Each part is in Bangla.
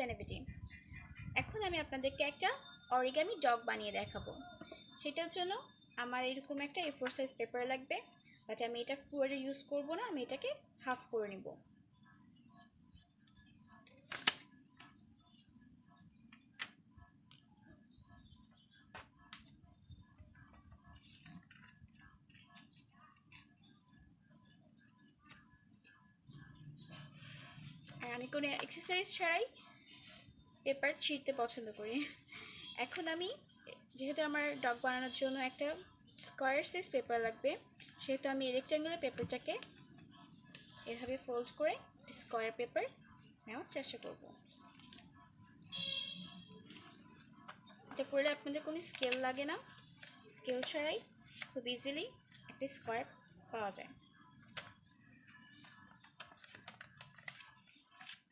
সাস্টেনেবিলিটি। এখন আমি আপনাদেরকে একটা অরিগামি ডগ বানিয়ে দেখাবো। সেটার জন্য আমার এরকম একটা A4 সাইজ পেপার লাগবে, বাট আমি এটা পুরোটা ইউজ করব না, আমি এটাকে হাফ করে নিব। আর আমি কোনো এক্সারসাইজ ছাড়াই পেপার ছিঁড়তে পছন্দ করি। এখন আমি যেহেতু আমার ডগ বানানোর জন্য একটা স্কোয়ার সাইজ পেপার লাগবে, সেহেতু আমি রেক্ট্যাঙ্গুলার পেপারটাকে এভাবে ফোল্ড করে স্কোয়ার পেপার নেওয়ার চেষ্টা করব। এটা করলে আপনাদের কোনো স্কেল লাগে না, স্কেল ছাড়াই খুব ইজিলি একটা স্কোয়ার পাওয়া যায়।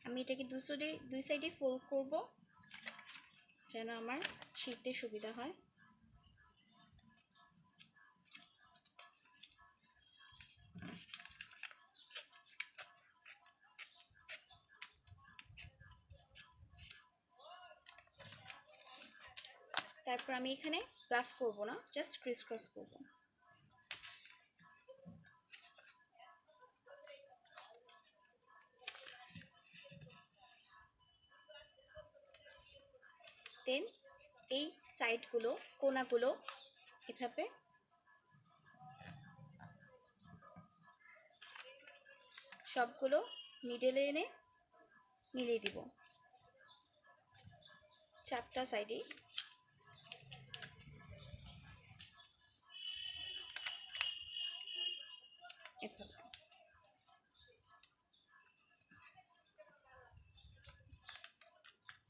আমি এটাকে দুই সাইডে ফোল্ড করব যেন আমার ছিঁড়তে সুবিধা হয়। তারপর আমি এখানে প্লাস করব না, জাস্ট ক্রিস ক্রস করব। দেন এই সাইডগুলো, কোনাগুলো এভাবে সবগুলো মিডলে এনে মিলিয়ে দিব, চারটা সাইডেই।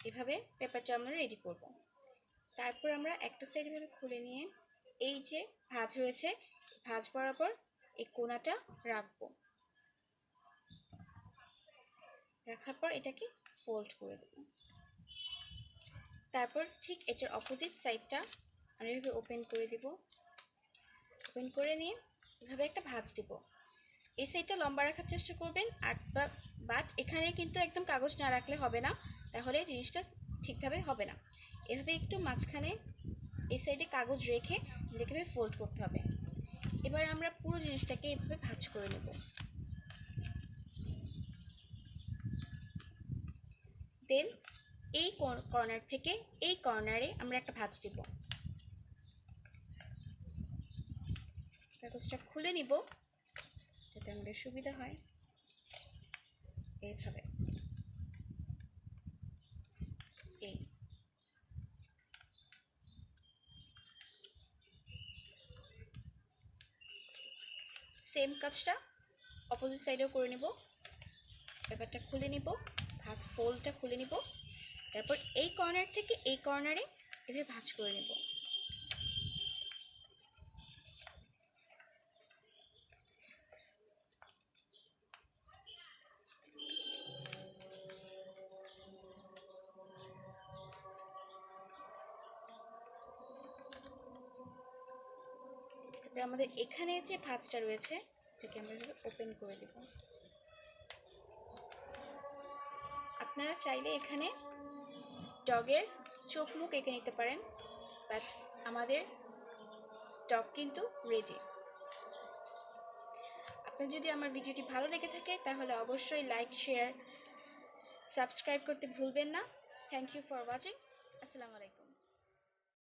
এভাবে পেপারটা আমরা রেডি করব। তারপর আমরা একটা সাইড এভাবে খুলে নিয়ে এই যে ভাঁজ হয়েছে, ভাঁজ বরাবর এই কোণাটা রাখবো। রাখার পর এটাকে ফোল্ড করে দেব। তারপর ঠিক এটার অপোজিট সাইডটা আমরা এভাবে ওপেন করে দিব। ওপেন করে নিয়ে এভাবে একটা ভাঁজ দিব। এই সাইডটা লম্বা রাখার চেষ্টা করবেন, আর বাট এখানে কিন্তু একদম কাগজ না রাখলে হবে না, তাহলে জিনিসটা ঠিকভাবে হবে না। এভাবে একটু মাঝখানে এই সাইডে কাগজ রেখে এটাকে ফোল্ড করতে হবে। এবার আমরা পুরো জিনিসটাকে এভাবে ভাঁজ করে নেব। দেন এই কর্নার থেকে এই কর্নারে আমরা একটা ভাঁজ দিব। কাগজটা খুলে নিব যাতে আমাদের সুবিধা হয়। এইভাবে এই সেম কাজটা অপোজিট সাইডেও করে নিব। পেপারটা খুলে নিব, ভাঁজ ফোল্ডটা খুলে নিব, তারপর এই কর্নার থেকে এই কর্নারে এভাবে ভাঁজ করে নেব। আমাদের এখানে যে ভাঁজটা রয়েছে এটাকে আমরা ওপেন করে দেব। আপনারা চাইলে এখানে ডগের চোখ মুখ এঁকে নিতে পারেন, বাট আমাদের ডগ কিন্তু রেডি। আপনার যদি আমার ভিডিওটি ভালো লেগে থাকে তাহলে অবশ্যই লাইক, শেয়ার, সাবস্ক্রাইব করতে ভুলবেন না। Thank you for watching. আসসালামু আলাইকুম।